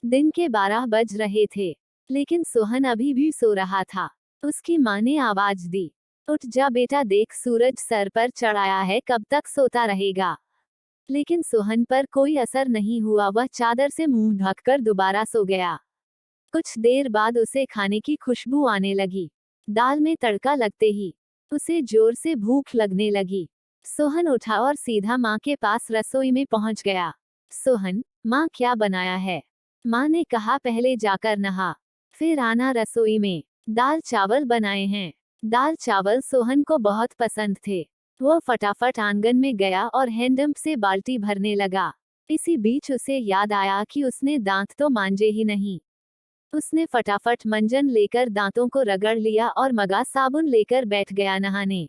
दिन के 12 बज रहे थे, लेकिन सोहन अभी भी सो रहा था। उसकी माँ ने आवाज दी, उठ जा बेटा, देख सूरज सर पर चढ़ आया है, कब तक सोता रहेगा। लेकिन सोहन पर कोई असर नहीं हुआ, वह चादर से मुंह ढककर दोबारा सो गया। कुछ देर बाद उसे खाने की खुशबू आने लगी। दाल में तड़का लगते ही उसे जोर से भूख लगने लगी। सोहन उठा और सीधा माँ के पास रसोई में पहुंच गया। सोहन, माँ क्या बनाया है? माँ ने कहा पहले जाकर नहा, फिर आना रसोई में। दाल चावल बनाए हैं। दाल चावल सोहन को बहुत पसंद थे। वो फटाफट आंगन में गया और हैंडपंप से बाल्टी भरने लगा। इसी बीच उसे याद आया कि उसने दांत तो मांजे ही नहीं। उसने फटाफट मंजन लेकर दांतों को रगड़ लिया और मगा साबुन लेकर बैठ गया नहाने।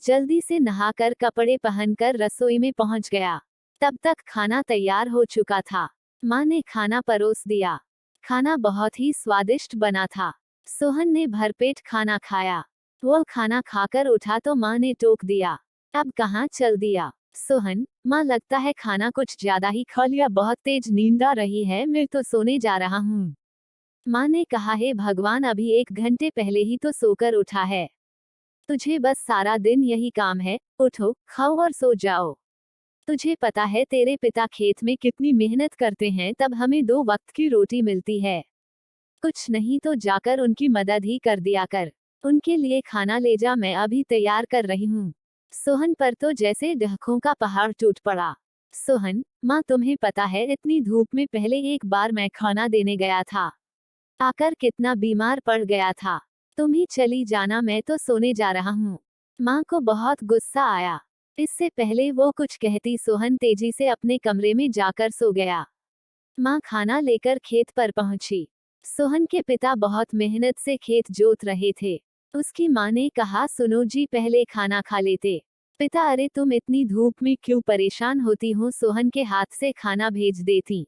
जल्दी से नहाकर कपड़े पहनकर रसोई में पहुंच गया। तब तक खाना तैयार हो चुका था। माँ ने खाना परोस दिया। खाना बहुत ही स्वादिष्ट बना था। सोहन ने भरपेट खाना खाया। वो खाना खाकर उठा तो माँ ने टोक दिया, अब कहाँ चल दिया? सोहन, माँ लगता है खाना कुछ ज्यादा ही खा लिया, बहुत तेज नींद आ रही है, मैं तो सोने जा रहा हूँ। माँ ने कहा, हे भगवान, अभी 1 घंटे पहले ही तो सोकर उठा है। तुझे बस सारा दिन यही काम है, उठो, खाओ और सो जाओ। तुझे पता है तेरे पिता खेत में कितनी मेहनत करते हैं, तब हमें 2 वक्त की रोटी मिलती है। कुछ नहीं तो जाकर उनकी मदद ही कर दिया कर। उनके लिए खाना ले जा, मैं अभी तैयार कर रही हूँ। सोहन पर तो जैसे डहकों का पहाड़ टूट पड़ा। सोहन, माँ तुम्हें पता है इतनी धूप में पहले एक बार मैं खाना देने गया था, आकर कितना बीमार पड़ गया था। तुम ही चली जाना, मैं तो सोने जा रहा हूँ। माँ को बहुत गुस्सा आया। इससे पहले वो कुछ कहती सोहन तेजी से अपने कमरे में जाकर सो गया। माँ खाना लेकर खेत पर पहुंची। सोहन के पिता बहुत मेहनत से खेत जोत रहे थे। उसकी माँ ने कहा, सुनो जी, पहले खाना खा लेते। पिता, अरे तुम इतनी धूप में क्यों परेशान होती हो, सोहन के हाथ से खाना भेज देती।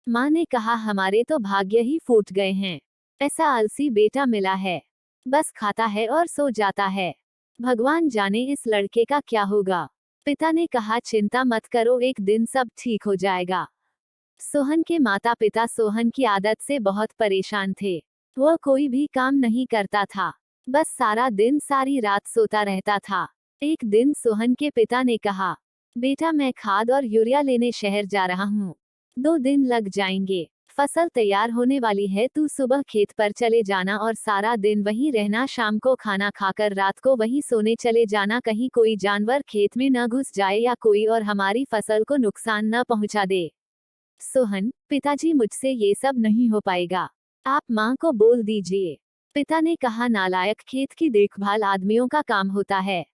माँ ने कहा, हमारे तो भाग्य ही फूट गए हैं। ऐसा आलसी बेटा मिला है, बस खाता है और सो जाता है। भगवान जाने इस लड़के का क्या होगा। पिता ने कहा, चिंता मत करो, एक दिन सब ठीक हो जाएगा। सोहन के माता पिता सोहन की आदत से बहुत परेशान थे। वह कोई भी काम नहीं करता था, बस सारा दिन सारी रात सोता रहता था। एक दिन सोहन के पिता ने कहा, बेटा मैं खाद और यूरिया लेने शहर जा रहा हूँ, 2 दिन लग जाएंगे। फसल तैयार होने वाली है, तू सुबह खेत पर चले जाना और सारा दिन वहीं रहना, शाम को खाना खाकर रात को वहीं सोने चले जाना, कहीं कोई जानवर खेत में न घुस जाए या कोई और हमारी फसल को नुकसान न पहुंचा दे। सोहन, पिताजी मुझसे ये सब नहीं हो पाएगा, आप माँ को बोल दीजिए। पिता ने कहा, नालायक, खेत की देखभाल आदमियों का काम होता है।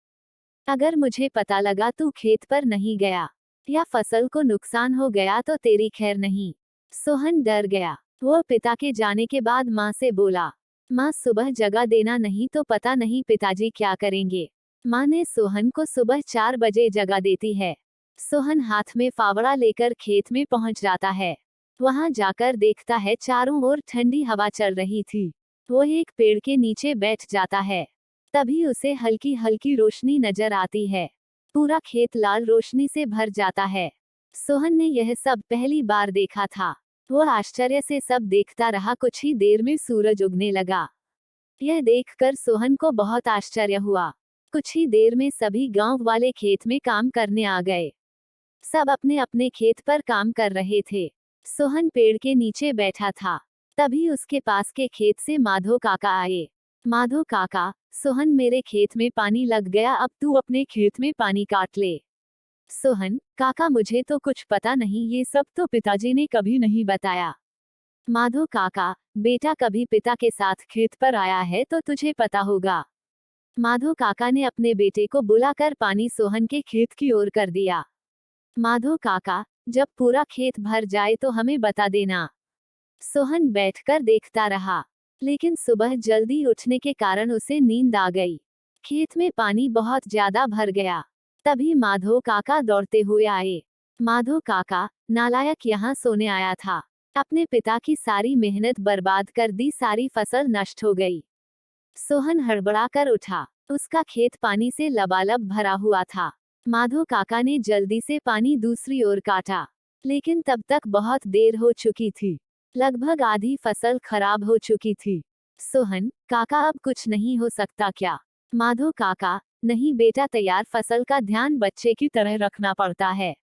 अगर मुझे पता लगा तू खेत पर नहीं गया या फसल को नुकसान हो गया तो तेरी खैर नहीं। सोहन डर गया। वो पिता के जाने के बाद माँ से बोला, माँ सुबह जगा देना, नहीं तो पता नहीं पिताजी क्या करेंगे। माँ ने सोहन को सुबह 4 बजे जगा देती है। सोहन हाथ में फावड़ा लेकर खेत में पहुंच जाता है। वहां जाकर देखता है चारों ओर ठंडी हवा चल रही थी। वो एक पेड़ के नीचे बैठ जाता है। तभी उसे हल्की हल्की रोशनी नजर आती है। पूरा खेत लाल रोशनी से भर जाता है। सोहन ने यह सब पहली बार देखा था। वो आश्चर्य से सब देखता रहा। कुछ ही देर में सूरज उगने लगा। यह देखकर सोहन को बहुत आश्चर्य हुआ। कुछ ही देर में सभी गांव वाले खेत में काम करने आ गए। सब अपने अपने खेत पर काम कर रहे थे। सोहन पेड़ के नीचे बैठा था। तभी उसके पास के खेत से माधो काका आए। माधो काका, सोहन, मेरे खेत में पानी लग गया, अब तू अपने खेत में पानी काट ले। सोहन, काका मुझे तो कुछ पता नहीं, ये सब तो पिताजी ने कभी नहीं बताया। माधो काका, बेटा कभी पिता के साथ खेत पर आया है तो तुझे पता होगा। माधो काका ने अपने बेटे को बुलाकर पानी सोहन के खेत की ओर कर दिया। माधो काका, जब पूरा खेत भर जाए तो हमें बता देना। सोहन बैठकर देखता रहा, लेकिन सुबह जल्दी उठने के कारण उसे नींद आ गई। खेत में पानी बहुत ज्यादा भर गया। तभी माधो काका दौड़ते हुए आए। माधो काका, नालायक, यहाँ सोने आया था। अपने पिता की सारी मेहनत बर्बाद कर दी, सारी फसल नष्ट हो गई। सोहन हड़बड़ाकर उठा। उसका खेत पानी से लबालब भरा हुआ था। माधो काका ने जल्दी से पानी दूसरी ओर काटा, लेकिन तब तक बहुत देर हो चुकी थी। लगभग आधी फसल खराब हो चुकी थी। सोहन, काका अब कुछ नहीं हो सकता क्या? माधो काका, नहीं बेटा, तैयार फसल का ध्यान बच्चे की तरह रखना पड़ता है।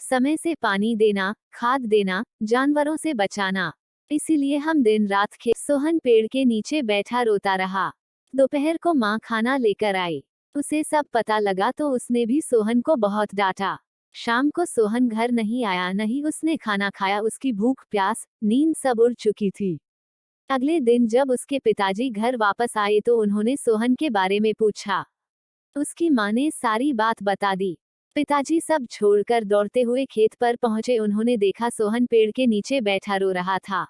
समय से पानी देना, खाद देना, जानवरों से बचाना, इसीलिए हम दिन रात सोहन पेड़ के नीचे बैठा रोता रहा। दोपहर को माँ खाना लेकर आई। उसे सब पता लगा तो उसने भी सोहन को बहुत डांटा। शाम को सोहन घर नहीं आया, नहीं उसने खाना खाया। उसकी भूख, प्यास, नींद सब उड़ चुकी थी। अगले दिन जब उसके पिताजी घर वापस आए तो उन्होंने सोहन के बारे में पूछा। उसकी माँ ने सारी बात बता दी। पिताजी सब छोड़कर दौड़ते हुए खेत पर पहुंचे। उन्होंने देखा सोहन पेड़ के नीचे बैठा रो रहा था।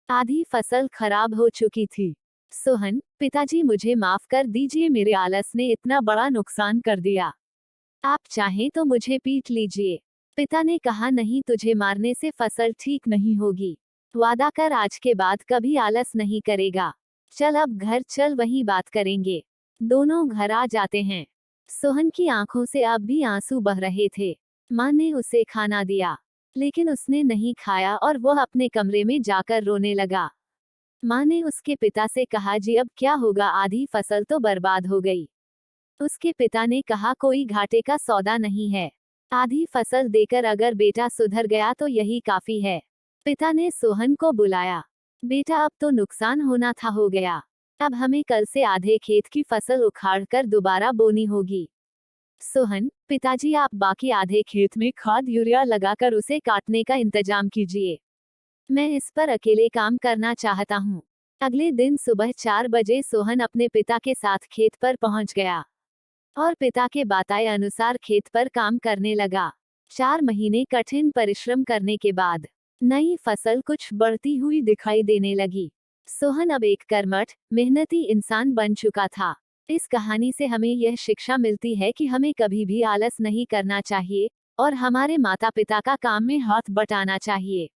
आधी फसल खराब हो चुकी थी। सोहन, पिताजी मुझे माफ कर दीजिए, मेरे आलस ने इतना बड़ा नुकसान कर दिया। आप चाहें तो मुझे पीट लीजिए। पिता ने कहा, नहीं, तुझे मारने से फसल ठीक नहीं होगी। वादा कर आज के बाद कभी आलस नहीं करेगा। चल अब घर चल, वहीं बात करेंगे। दोनों घर आ जाते हैं। सोहन की आंखों से अब भी आंसू बह रहे थे। माँ ने उसे खाना दिया, लेकिन उसने नहीं खाया और वह अपने कमरे में जाकर रोने लगा। माँ ने उसके पिता से कहा, जी अब क्या होगा, आधी फसल तो बर्बाद हो गई। उसके पिता ने कहा, कोई घाटे का सौदा नहीं है। आधी फसल देकर अगर बेटा सुधर गया तो यही काफी है। पिता ने सोहन को बुलाया। बेटा, अब तो नुकसान होना था, हो गया। अब हमें कल से आधे खेत की फसल उखाड़कर दोबारा बोनी होगी। सोहन, पिताजी आप बाकी आधे खेत में खाद यूरिया लगाकर उसे काटने का इंतजाम कीजिए। मैं इस पर अकेले काम करना चाहता हूँ। अगले दिन सुबह 4 बजे सोहन अपने पिता के साथ खेत पर पहुंच गया और पिता के बताए अनुसार खेत पर काम करने लगा। 4 महीने कठिन परिश्रम करने के बाद नई फसल कुछ बढ़ती हुई दिखाई देने लगी। सोहन अब एक कर्मठ, मेहनती इंसान बन चुका था। इस कहानी से हमें यह शिक्षा मिलती है कि हमें कभी भी आलस नहीं करना चाहिए और हमारे माता पिता का काम में हाथ बटाना चाहिए।